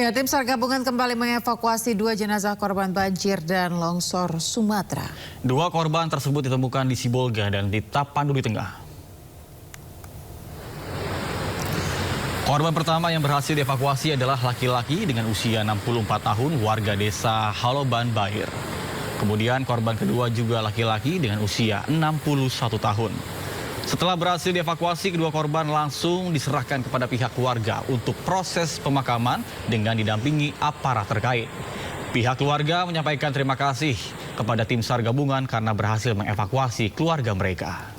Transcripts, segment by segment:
Ya, tim SAR gabungan kembali mengevakuasi 2 jenazah korban banjir dan longsor Sumatera. 2 korban tersebut ditemukan di Sibolga dan di Tapanuli Tengah. Korban pertama yang berhasil dievakuasi adalah laki-laki dengan usia 64 tahun warga desa Haloban Bair. Kemudian korban kedua juga laki-laki dengan usia 61 tahun. Setelah berhasil dievakuasi, kedua korban langsung diserahkan kepada pihak keluarga untuk proses pemakaman dengan didampingi aparat terkait. Pihak keluarga menyampaikan terima kasih kepada tim SAR gabungan karena berhasil mengevakuasi keluarga mereka.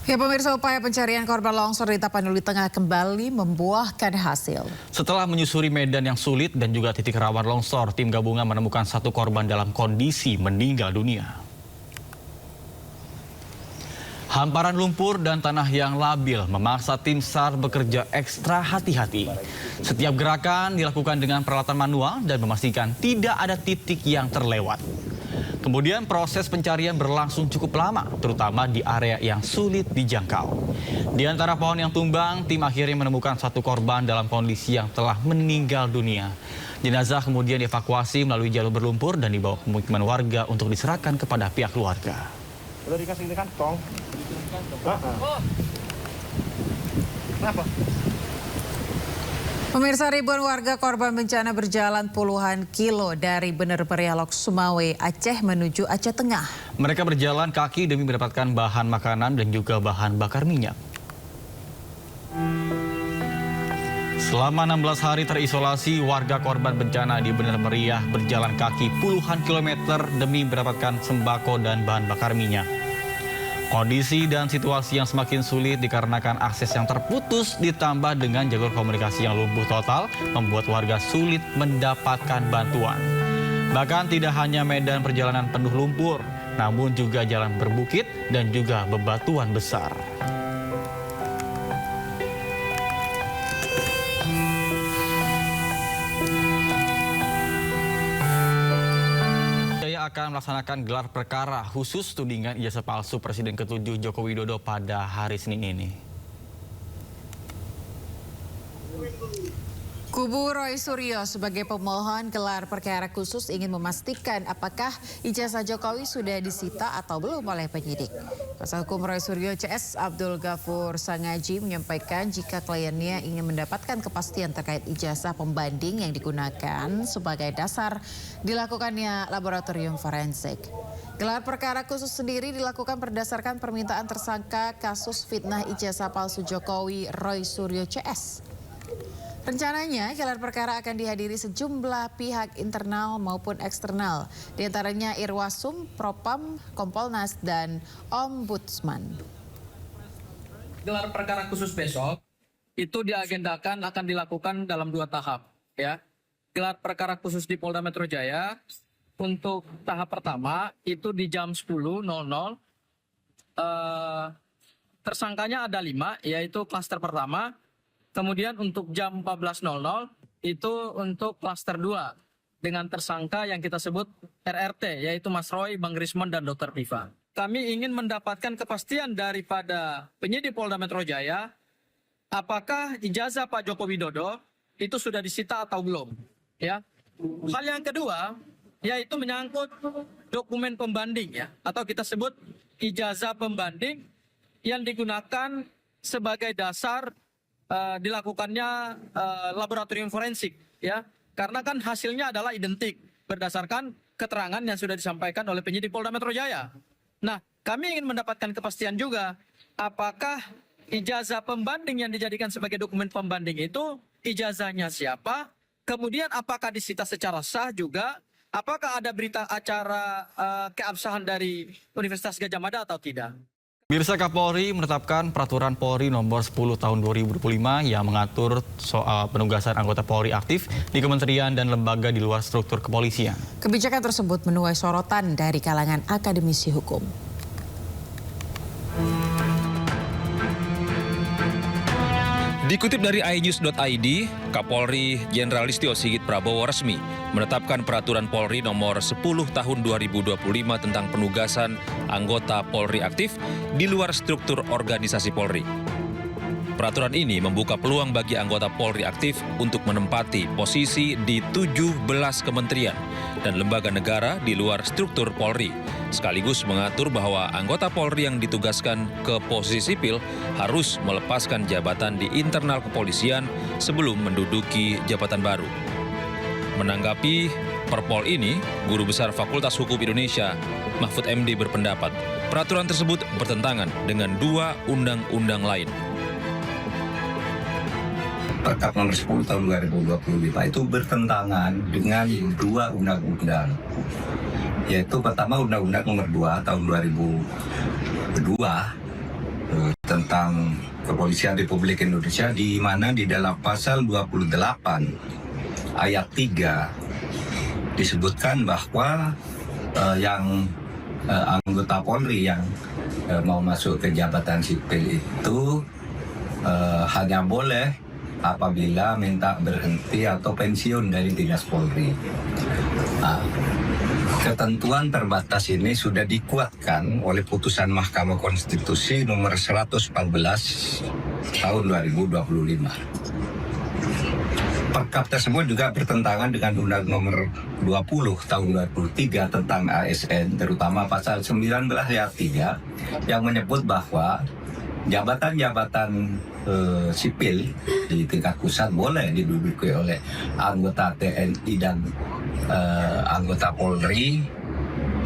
Ya, pemirsa, upaya pencarian korban longsor di Tapanuli Tengah kembali membuahkan hasil. Setelah menyusuri medan yang sulit dan juga titik rawan longsor, tim gabungan menemukan 1 korban dalam kondisi meninggal dunia. Hamparan lumpur dan tanah yang labil memaksa tim SAR bekerja ekstra hati-hati. Setiap gerakan dilakukan dengan peralatan manual dan memastikan tidak ada titik yang terlewat. Kemudian proses pencarian berlangsung cukup lama, terutama di area yang sulit dijangkau. Di antara pohon yang tumbang, tim akhirnya menemukan 1 korban dalam kondisi yang telah meninggal dunia. Jenazah kemudian dievakuasi melalui jalur berlumpur dan dibawa ke pemukiman warga untuk diserahkan kepada pihak keluarga. Udah dikasih di kantong. Kenapa? Pemirsa, ribuan warga korban bencana berjalan puluhan kilo dari Bener Meriah Sumawe, Aceh menuju Aceh Tengah. Mereka berjalan kaki demi mendapatkan bahan makanan dan juga bahan bakar minyak. Selama 16 hari terisolasi, warga korban bencana di Bener Meriah berjalan kaki puluhan kilometer demi mendapatkan sembako dan bahan bakar minyak. Kondisi dan situasi yang semakin sulit dikarenakan akses yang terputus ditambah dengan jalur komunikasi yang lumpuh total membuat warga sulit mendapatkan bantuan. Bahkan tidak hanya medan perjalanan penuh lumpur, namun juga jalan berbukit dan juga bebatuan besar. Akan melaksanakan gelar perkara khusus tudingan ijazah palsu Presiden ke-7 Joko Widodo pada hari Senin ini. Kubu Roy Suryo sebagai pemohon gelar perkara khusus ingin memastikan apakah ijazah Jokowi sudah disita atau belum oleh penyidik. Kuasa hukum Roy Suryo CS Abdul Ghafur Sangaji menyampaikan jika kliennya ingin mendapatkan kepastian terkait ijazah pembanding yang digunakan sebagai dasar dilakukannya laboratorium forensik. Gelar perkara khusus sendiri dilakukan berdasarkan permintaan tersangka kasus fitnah ijazah palsu Jokowi Roy Suryo CS. Rencananya gelar perkara akan dihadiri sejumlah pihak internal maupun eksternal, diantaranya Irwasum, Propam, Kompolnas, dan Ombudsman. Gelar perkara khusus besok itu diagendakan akan dilakukan dalam 2 tahap. Ya. Gelar perkara khusus di Polda Metro Jaya untuk tahap pertama itu di jam 10.00. Tersangkanya ada 5, yaitu klaster pertama. Kemudian untuk jam 14.00 itu untuk klaster 2 dengan tersangka yang kita sebut RRT, yaitu Mas Roy, Bang Rismon, dan Dr. Diva. Kami ingin mendapatkan kepastian daripada penyidik Polda Metro Jaya apakah ijazah Pak Joko Widodo itu sudah disita atau belum. Ya. Hal yang kedua yaitu menyangkut dokumen pembanding, ya, atau kita sebut ijazah pembanding yang digunakan sebagai dasar dilakukannya laboratorium forensik, ya, karena kan hasilnya adalah identik berdasarkan keterangan yang sudah disampaikan oleh penyidik Polda Metro Jaya. Nah, kami ingin mendapatkan kepastian juga apakah ijazah pembanding yang dijadikan sebagai dokumen pembanding itu ijazahnya siapa, kemudian apakah disita secara sah juga, apakah ada berita acara keabsahan dari Universitas Gadjah Mada atau tidak. Pemirsa, Kapolri menetapkan peraturan Polri nomor 10 tahun 2025 yang mengatur soal penugasan anggota Polri aktif di kementerian dan lembaga di luar struktur kepolisian. Kebijakan tersebut menuai sorotan dari kalangan akademisi hukum. Dikutip dari inews.id, Kapolri Jenderal Listio Sigit Prabowo resmi menetapkan Peraturan Polri Nomor 10 Tahun 2025 tentang penugasan anggota Polri aktif di luar struktur organisasi Polri. Peraturan ini membuka peluang bagi anggota Polri aktif untuk menempati posisi di 17 kementerian dan lembaga negara di luar struktur Polri, sekaligus mengatur bahwa anggota Polri yang ditugaskan ke posisi sipil harus melepaskan jabatan di internal kepolisian sebelum menduduki jabatan baru. Menanggapi Perpol ini, Guru Besar Fakultas Hukum Indonesia, Mahfud MD berpendapat, peraturan tersebut bertentangan dengan 2 undang-undang lain. Perkap nomor 10 tahun 2025 itu bertentangan dengan 2 undang-undang. Yaitu pertama Undang-Undang nomor 2 tahun 2002 tentang Kepolisian Republik Indonesia, di mana di dalam pasal 28 ayat 3 disebutkan bahwa yang anggota Polri yang mau masuk ke jabatan sipil itu hanya boleh apabila minta berhenti atau pensiun dari dinas Polri. Nah, ketentuan terbatas ini sudah dikuatkan oleh putusan Mahkamah Konstitusi nomor 114 tahun 2025. Perkap tersebut juga bertentangan dengan Undang nomor 20 tahun 2003 tentang ASN, terutama pasal 19 ayat 3 yang menyebut bahwa jabatan-jabatan sipil di tingkat pusat boleh diduduki oleh anggota TNI dan anggota Polri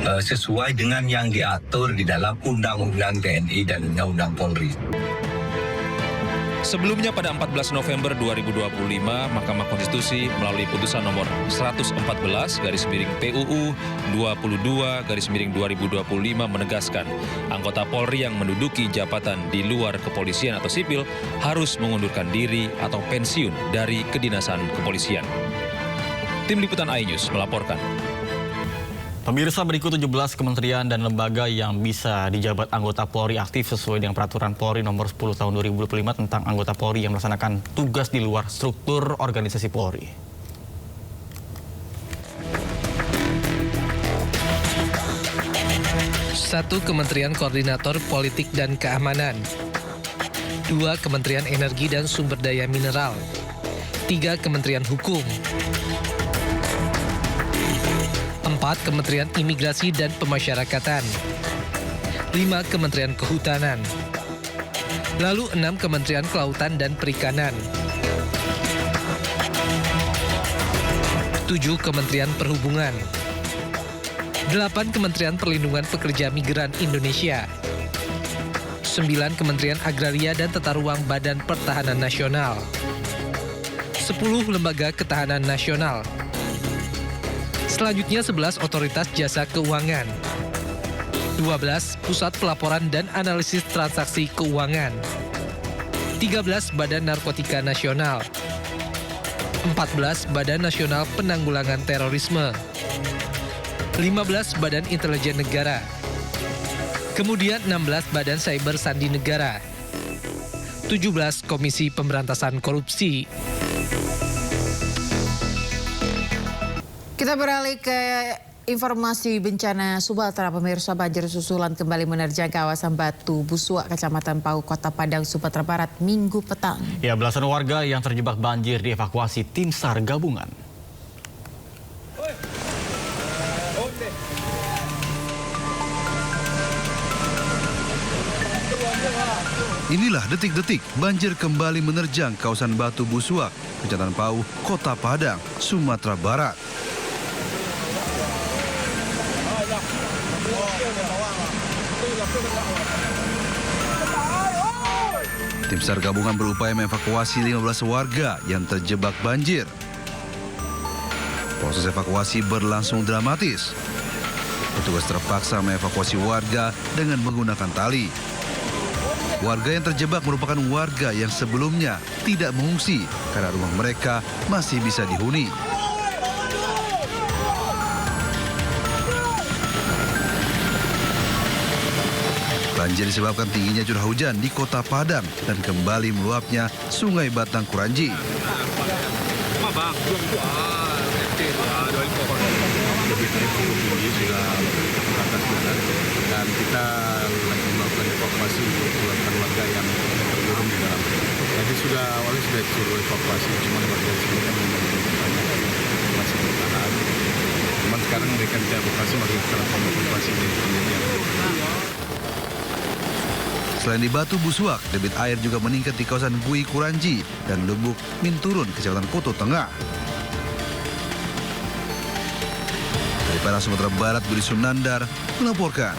sesuai dengan yang diatur di dalam Undang-Undang TNI dan Undang-Undang Polri. Sebelumnya pada 14 November 2025, Mahkamah Konstitusi melalui putusan nomor 114/PUU 22/2025 menegaskan anggota Polri yang menduduki jabatan di luar kepolisian atau sipil harus mengundurkan diri atau pensiun dari kedinasan kepolisian. Tim Liputan iNews melaporkan. Pemirsa, berikut 17 kementerian dan lembaga yang bisa dijabat anggota Polri aktif sesuai dengan Peraturan Polri Nomor 10 Tahun 2025 tentang anggota Polri yang melaksanakan tugas di luar struktur organisasi Polri. Satu, Kementerian Koordinator Politik dan Keamanan. 2, Kementerian Energi dan Sumber Daya Mineral. 3, Kementerian Hukum. 4, Kementerian Imigrasi dan Pemasyarakatan. 5, Kementerian Kehutanan. Lalu 6, Kementerian Kelautan dan Perikanan. 7, Kementerian Perhubungan. 8, Kementerian Perlindungan Pekerja Migran Indonesia. 9, Kementerian Agraria dan Tata Ruang Badan Pertahanan Nasional. 10, Lembaga Ketahanan Nasional. Selanjutnya 11, Otoritas Jasa Keuangan. 12, Pusat Pelaporan dan Analisis Transaksi Keuangan. 13, Badan Narkotika Nasional. 14, Badan Nasional Penanggulangan Terorisme. 15, Badan Intelijen Negara. Kemudian 16, Badan Cyber Sandi Negara. 17, Komisi Pemberantasan Korupsi. Kita beralih ke informasi bencana Sumatera. Pemirsa, banjir susulan kembali menerjang kawasan Batu Busuak, Kecamatan Pau, Kota Padang, Sumatera Barat, Minggu petang. Ya, belasan warga yang terjebak banjir dievakuasi tim SAR gabungan. Inilah detik-detik banjir kembali menerjang kawasan Batu Busuak, Kecamatan Pau, Kota Padang, Sumatera Barat. Tim SAR gabungan berupaya mengevakuasi 15 warga yang terjebak banjir. Proses evakuasi berlangsung dramatis. Petugas terpaksa mengevakuasi warga dengan menggunakan tali. Warga yang terjebak merupakan warga yang sebelumnya tidak mengungsi karena rumah mereka masih bisa dihuni. Banjir disebabkan tingginya curah hujan di Kota Padang dan kembali meluapnya Sungai Batang Kuranji. Dan kita lagi melakukan evakuasi untuk keluarkan warga yang tergurung di dalam. Jadi awalnya sudah disuruh evakuasi, cuma warga di sini kan masih bertahan. Cuma sekarang mereka tidak evakuasi, maka kita lakukan evakuasi dari kemudian. Selain di Batu Busuak, debit air juga meningkat di kawasan Bui Kuranji dan Lubuk Minturun, Kecamatan Koto Tengah. Dari Padang, Sumatera Barat, Budi Sunandar melaporkan.